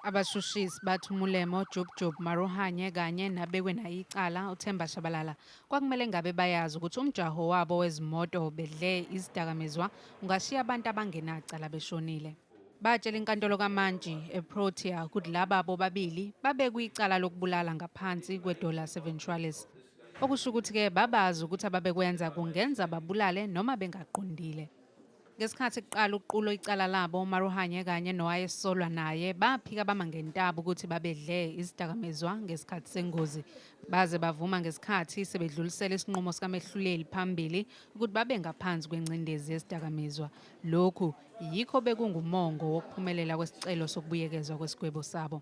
Abashushisi bathumulemo Ujub Jub maruhanye kanye nabekwe nayo icala uThemba Tshabalala kwakumele ngabe bayazi ukuthi umjaho wabo wezimoto bedle izidakamizwa ungashiya abantu abangenacala beshonile. Batshela inkantolo kaMantshi eProtea ukuthi laba bobabili babekwe icala lokubulala ngaphansi kwedollars eventualis. Okusho ukuthi-ke babazi ukuthi ababekwenza kungenza babulale noma bengaqondile. Ngesikhathi kuqala uqulo icala labo maruhanye kanye nowayesolwa naye baphika bama ngentaba ukuthi babedle izidakamizwa ngesikhathi sengozi baze bavuma ngesikhathi sebedlulisela isinqumo sikamehluleli phambili ukuthi babe ngaphansi kwencindezi yezidakamizwa. Lokhu yikho bekungumongo wokuphumelela kwesicelo sokubuyekezwa kwesigwebo sabo.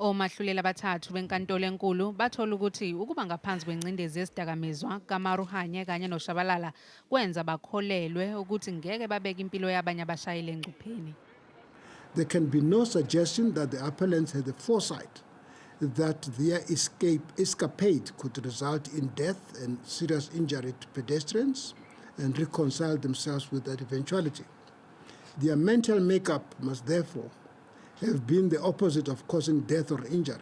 Omahlulela abathathu benkantolo enkulu bathola ukuthi ukuba ngaphansi kwencindezi yesidakamizwa kaMaruhanye kanye noTshabalala kwenza bakholelwe ukuthi ngeke babeke impilo yabanye abashayeli engcupheni. There can be no suggestion that the appellants had the foresight that their escapade could result in death and serious injury to pedestrians and reconcile themselves with that eventuality. Their mental makeup must therefore have been the opposite of causing death or injury.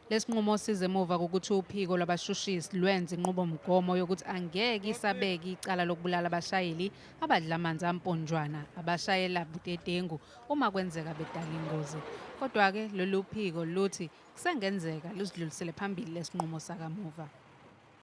Lesinqumo size emuva kokuthi uphiko lwabashushisi lwenza inqubomgomo yokuthi angeke isabeke icala lokubulala abashayeli abadla amanzi amponjwana abashayela budedengu uma kwenzeka bedala ingozi. Kodwa-ke lolu phiko luthi kusengenzeka lusidlulisele phambili lesinqumo sakamuva.